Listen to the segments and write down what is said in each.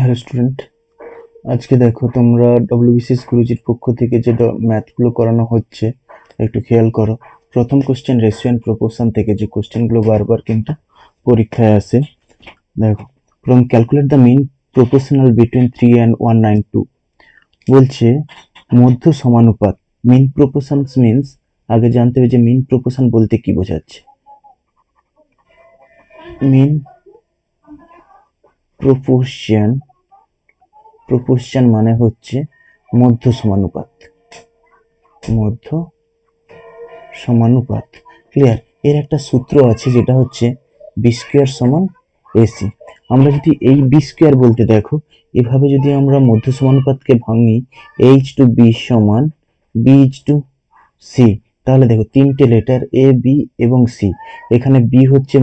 Hello student, আজকে দেখো তোমরা ডব্লিউবিসিএস গুরুজির পক্ষ থেকে যে ম্যাথগুলো করানো হচ্ছে একটু খেয়াল করো। প্রথম কোশ্চেন রেশিও এন্ড প্রপোর্শন থেকে যে কোশ্চেনগুলো বারবার কিন্তু পরীক্ষায় আসে। দেখো, প্রথম calculate the mean proportional between 3 and 192 বলছে মধ্য সমানুপাত। মিন প্রপোর্শন মিন্স, আগে জানতে হবে যে মিন প্রপোর্শন বলতে কি বোঝাচ্ছে। মিন প্রপোর্শন মানে হচ্ছে মধ্য সমানুপাত। মধ্য সমানুপাত ক্লিয়ার। এর একটা সূত্র আছে যেটা হচ্ছে বি স্কোয়ার সমান এসি। আমরা যদি এই বি স্কোয়ার বলতে দেখো, এভাবে যদি আমরা মধ্য সমানুপাতকে ভাঙি এইচ টু বি সমান বি ইজ টু সি, তাহলে দেখো তিনটে লেটার এ বি এবং সি, এখানে বি হচ্ছে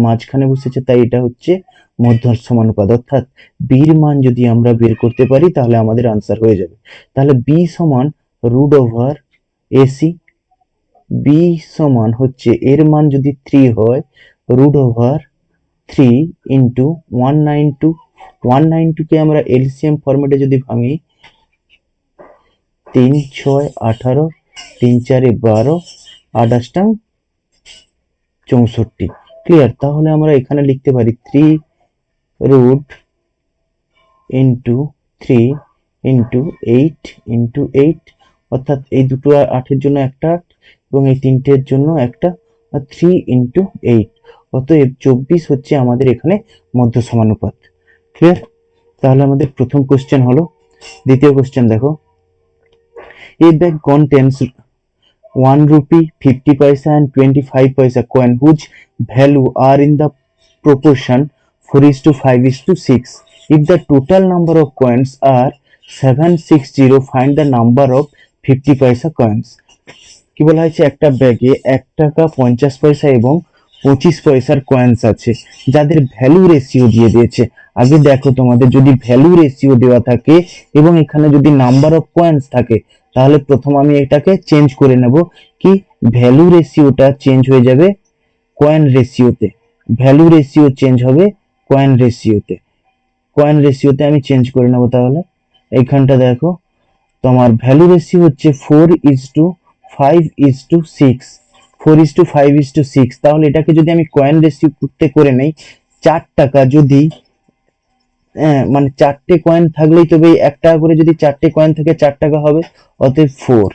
মাঝখানে বসেছে, তাই এটা হচ্ছে মধ্য সমানুপাত। অর্থাৎ বির মান যদি আমরা বের করতে পারি তাহলে আমাদের আনসার হয়ে যাবে। তাহলে বি সমান রুট ওভার এসি। বি সমান হচ্ছে এর মান যদি 3 হয়, রুট ওভার 3 ইন্টু 192। 192কে আমরা এলসিএম ফরম্যাটে যদি ভাঙি, 3 6 18, 3 4 12, 28 64 ক্লিয়ার। তাহলে আমরা এখানে লিখতে পারি 3 রুট ইন্টু 3 ইন্টু 8 ইন্টু 8, অর্থাৎ এই দুটো 8-এর জন্য একটা 8 এবং এই তিনটের জন্য একটা 3 ইন্টু 8, অতএব 24 হচ্ছে আমাদের এখানে মধ্য সমানুপাত। ক্লিয়ার। তাহলে আমাদের প্রথম কোশ্চেন হলো। দ্বিতীয় কোশ্চেন দেখো, a bag contains 1 rupee, 50 paisa and 25 paisa coin whose value are in the proportion 4:5:6. If the total number of coins are 760, find the number of 50 paisa coins. কি বলা হয়েছে, একটা ব্যাগে 1 টাকা 50 পয়সা এবং 25 পয়সার কয়েন্স আছে যাদের ভ্যালু রেশিও দিয়ে দিয়েছে। আগে দেখো, তোমাদের যদি ভ্যালু রেশিও দেওয়া থাকে এবং এখানে যদি নাম্বার অফ কয়েন্স থাকে, তাহলে প্রথম আমি এটাকে চেঞ্জ করে নেব। কি, ভ্যালু রেশিওটা চেঞ্জ হয়ে যাবে কয়েন রেশিওতে। ভ্যালু রেশিও চেঞ্জ হবে কয়েন রেশিওতে। কয়েন রেশিওতে আমি চেঞ্জ করে নেব। তাহলে এইখানটা দেখো, তোমার ভ্যালু রেশিও হচ্ছে 4:5:6। 4:5:6, তাহলে এটাকে যদি আমি কয়েন রেশিও করতে করে নেই, 4 টাকা যদি মানে 4টে কয়েন থাকলেই তবে 1 টাকা করে যদি 4টে কয়েন থাকে 4 টাকা হবে, অতএব 4।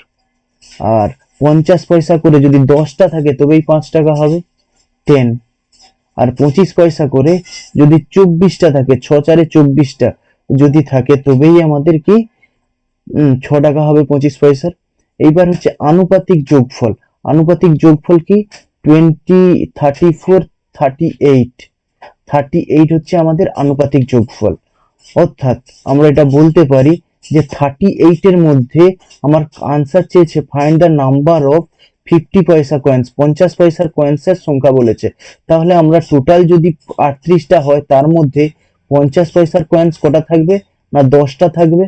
আর 50 পয়সা করে যদি 10টা থাকে তবেই 5 টাকা হবে, 10। আর 25 পয়সা করে যদি 24টা থাকে, 6 4 24টা যদি থাকে তবেই আমাদের কি 6 টাকা হবে 25 পয়সার। এইবার হচ্ছে আনুপাতিক যোগফল। আনুপাতিক যোগফল কি, 20 34 38। 38 হচ্ছে আমাদের আনুপাতিক যোগফল। অর্থাৎ আমরা এটা বলতে পারি যে 38 এর মধ্যে আমার আনসার চেয়েছে ফাইন্ড দ্য নাম্বার অফ 50 পয়সা কয়েন্স। 50 পয়সার কয়েন্সের সংখ্যা বলেছে। তাহলে আমরা টোটাল যদি 38টা হয়, তার মধ্যে 50 পয়সার কয়েন্স কটা থাকবে না, 10টা থাকবে।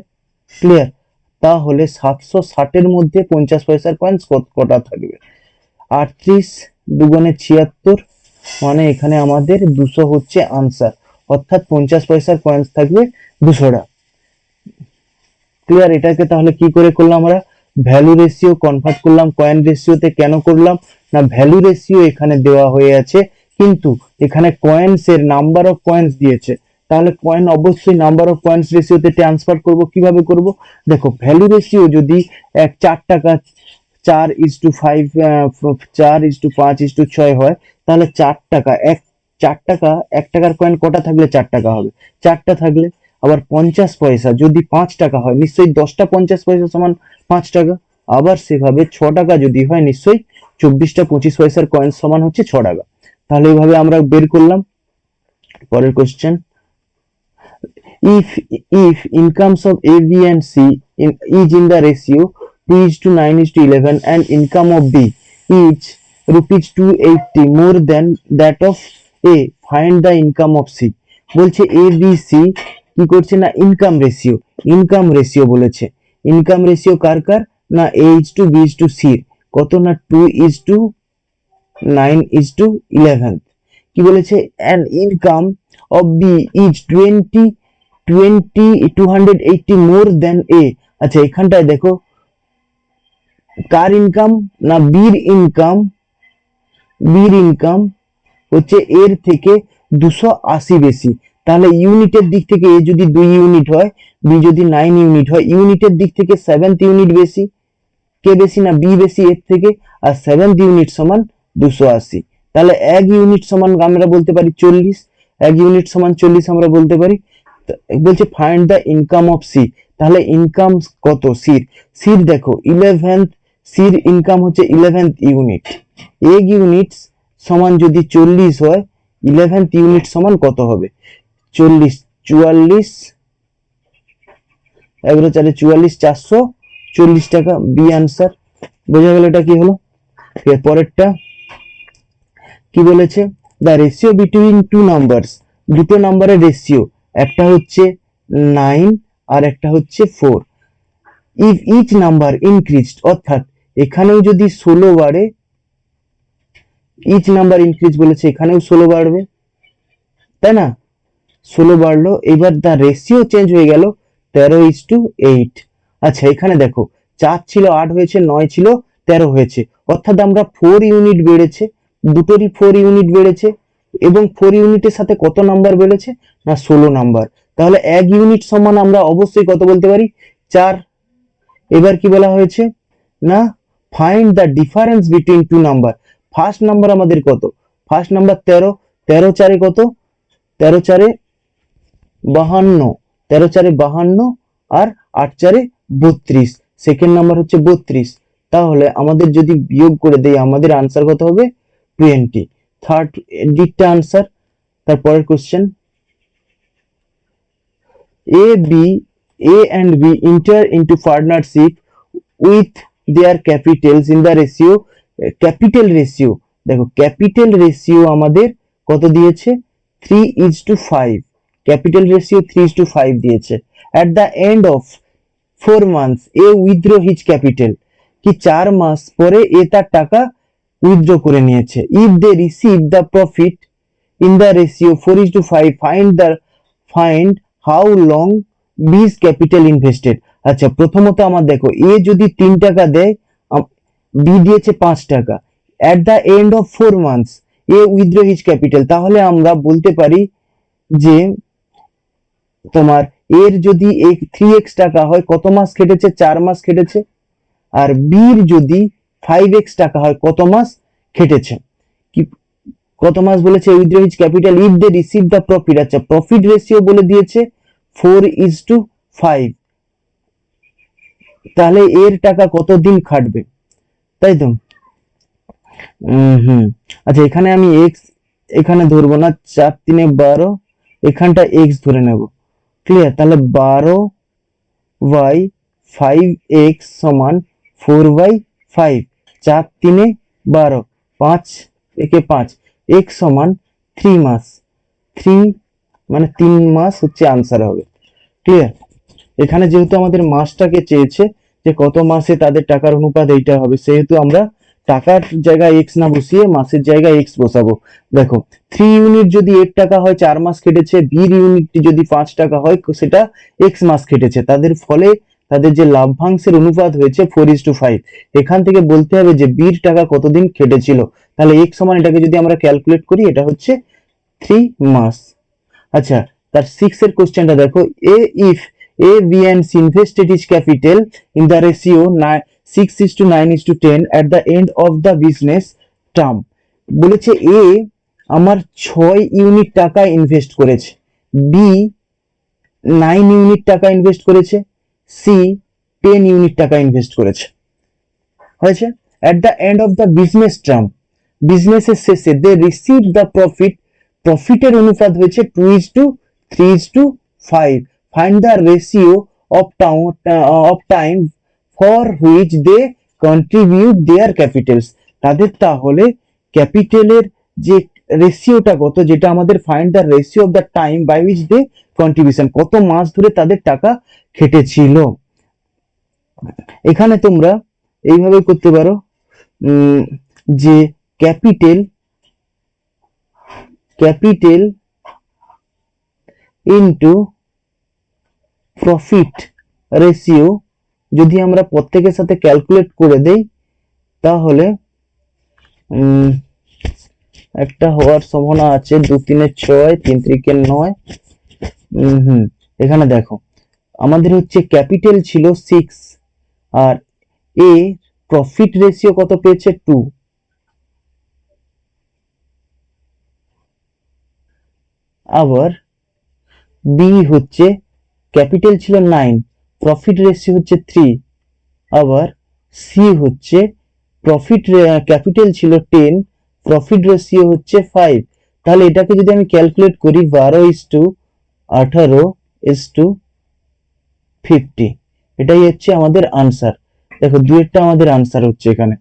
ক্লিয়ার। তাহলে 760 এর মধ্যে 50 পয়সার কয়েন্স কটা থাকবে, 38 দুগুণে 76, মানে এখানে আমাদের 200 হচ্ছে আনসার। অর্থাৎ 50 পয়সার কয়েন্স থাকবে 200টা। ক্লিয়ার। এটাকে তাহলে কি করে করলাম আমরা, ভ্যালু রেশিও কনভার্ট করলাম কয়েন রেশিওতে। কেন করলাম না, ভ্যালু রেশিও এখানে দেওয়া হয়ে আছে, কিন্তু এখানে কয়েন্স এর নাম্বার অফ কয়েন্স দিয়েছে। তাহলে কয়েন অবশ্যই নাম্বার অফ কয়েন্স রেশিওতে ট্রান্সফার করব। কিভাবে করব, দেখো ভ্যালু রেশিও যদি 4 টাকা 4:5 4:5:6 হয়, তাহলে 4 টাকা 4 টাকা 1 টাকার কয়েন কটা থাকলে 4 টাকা হবে, 4টা থাকলে। আবার 50 পয়সা যদি 5 টাকা হয়, নিশ্চয়ই 10টা 50 পয়সা সমান 5 টাকা। আবার সেভাবে 6 টাকা যদি হয়, নিশ্চয়ই 24টা 25 পয়সার কয়েন সমান হচ্ছে 6 টাকা। তাহলে এইভাবে আমরা বের করলাম। পরের question, if incomes of A, B and C is in the ratio 2:9:11 and income of B is rupees 280 more than that of A, find the income of C। বলছে A B C কি করছে না, income ratio. Income ratio বলেছে। Income ratio কার কার না, A is to B is to C কত না, 2:9:11। কি বলেছে, an income of B is 20 280 মোর দেন এ। আচ্ছা এখানটায় দেখো কার ইনকাম না বির ইনকাম হচ্ছে এর থেকে 280 বেশি। তাহলে ইউনিটের দিক থেকে এ যদি 2 ইউনিট হয়, বি যদি 9 ইউনিট হয়, ইউনিটের দিক থেকে 7th ইউনিট বেশি। কে বেশি না বি বেশি এর থেকে, আর 7th ইউনিট সমান 280। তাহলে 1 ইউনিট সমান আমরা বলতে পারি 40, 1 ইউনিট সমান 40 আমরা বলতে পারি। বলছে find the income of C. তাহলে ইনকাম কত সির দেখো 11th, সির ইনকাম হচ্ছে 11th ইউনিট। 1 ইউনিট সমান যদি 40 হয়, 11th ইউনিট সমান কত হবে? 40 44 এগারো 44 440 টাকা। B answer. বোঝা গেল এটা কি হলো। পরেরটা কি বলেছে? The ratio between two numbers, দুটো নাম্বারের রেশিও, একটা হচ্ছে 9 আর একটা হচ্ছে 4। ইফ ইচ নাম্বার ইনক্রিজড, অর্থাৎ এখানেও যদি 16 বাড়ে, ইচ নাম্বার ইনক্রিজ বলেছে, এখানেও 16 বাড়বে, তাই না? 16 বাড়লো। এবার দ্য রেশিও চেঞ্জ হয়ে গেল 13:8। আচ্ছা এখানে দেখো 4 ছিল 8 হয়েছে, 9 ছিল 13 হয়েছে, অর্থাৎ আমরা 4 ইউনিট বেড়েছে, দুটোরই 4 ইউনিট বেড়েছে, এবং 4 ইউনিটের সাথে কত নাম্বার বেড়েছে না 16 নাম্বার। তাহলে 1 ইউনিট সমান আমরা অবশ্যই কত বলতে পারি? 4। এবার কি বলা হয়েছে না find the difference between two number. First number আমাদের কত? ফার্স্ট নাম্বার 13, 13 4 কত? 13 4 52, 13 4 52 আর 8 4 32। সেকেন্ড নাম্বার হচ্ছে 32। তাহলে আমাদের যদি বিয়োগ করে দেই আমাদের আনসার কত হবে? 20। থার্ড দিকটা আনসার। তারপরের question, A and B enter into partnership with their capitals in the ratio, capital ratio। দেখো ক্যাপিটাল রেশিও আমাদের কত দিয়েছে? 3:5। ক্যাপিটাল রেশিও 3:5 দিয়েছে। at the end of 4 months A withdraw his capital, কি 4 মাস পরে এ তার টাকা উইথড্র করে নিয়েছে। if they receive the profit in the ratio 4:5, find how long B's capital invested। আচ্ছা প্রথমত আমার দেখো এ যদি 3 টাকা দেয়, বি দিয়েছে 5 টাকা, at the end of 4 months A withdraw his capital, তাহলে আমরা বলতে পারি যে তোমার এর যদি 3x টাকা হয়, কত মাস খেটেছে? 4 মাস খেটেছে। আর বির যদি 5x টাকা হয়, কত মাস খেটেছে? কি কত মাস বলেছে? Withdraw his capital if they receive the profit. আচ্ছা প্রফিট রেশিও বলে দিয়েছে 4:5। তাহলে এর টাকা কতদিন খাটবে, তাই তো? আচ্ছা এখানে আমি x এখানে ধরবো না, 4 3 12, এখানটা x ধরে নেব। ক্লিয়ার? তাহলে 12/5x সমান 4/5। 4 3 12, 5 একে 5, x সমান 3 মাস। 3 মানে 3 মাস হচ্ছে আনসার হবে। ক্লিয়ার? এখানে যেহেতু আমাদের মাসটাকে চেয়েছে যে কত মাসে তাদের টাকার অনুপাত এইটা হবে, সেহেতু আমরা টাকার জায়গায় x না বসিয়ে মাসের জায়গায় x বসাবো। দেখো 3 ইউনিট যদি 8 টাকা হয়, 4 মাস খেটেছে। বির ইউনিটটি যদি 5 টাকা হয়, সেটা x মাস খেটেছে। তাদের ফলে তাদের যে লাভ্যাংশের অনুপাত হয়েছে 4:5। এখান থেকে বলতে হবে যে বির টাকা কতদিন খেটেছিল। তাহলে x সমান এটাকে যদি আমরা ক্যালকুলেট করি, এটা হচ্ছে 3 মাস। আচ্ছা তার 6 এর কোশ্চেনটা দেখো, if A, B and C invested his capital in the ratio 6:9:10 at the end of the business term। বলেছে A আমার 6 ইউনিট টাকা ইনভেস্ট করেছে, B 9 ইউনিট টাকা ইনভেস্ট করেছে, C 10 ইউনিট টাকা ইনভেস্ট করেছে। হয়েছে? at the end of the business term, বিজনেসের শেষে they receive the profit, প্রফিটের অনুপাত হয়েছে 2:3:5। find the ratio of time for which they contribute their capitals। তাদের তাহলে ক্যাপিটালের যে রেশিওটা কত, যেটা আমাদের find the ratio of the time by which they contribution, কত মাস ধরে তাদের টাকা খেটেছিল। এখানে তোমরা এইভাবে করতে পারো যে ক্যাপিটাল ইনটু প্রফিট রেশিও যদি আমরা প্রত্যেকের সাথে ক্যালকুলেট করে দেই তাহলে একটা হওয়ার সম্ভাবনা আছে, 2 3 6 3 3 9। এখানে দেখো আমাদের হচ্ছে ক্যাপিটাল ছিল 6 আর এ প্রফিট রেশিও কত পেয়েছে 2। আবার বি হচ্ছে ক্যাপিটাল ছিল 9, প্রফিট রেশিও হচ্ছে 3। আবার সি হচ্ছে প্রফিট ক্যাপিটাল ছিল 10, প্রফিট রেশিও হচ্ছে 5। তাহলে এটাকে যদি আমি ক্যালকুলেট করি 12:18:50, এটাই হচ্ছে আমাদের আনসার। দেখো দুইটা আমাদের আনসার হচ্ছে এখানে।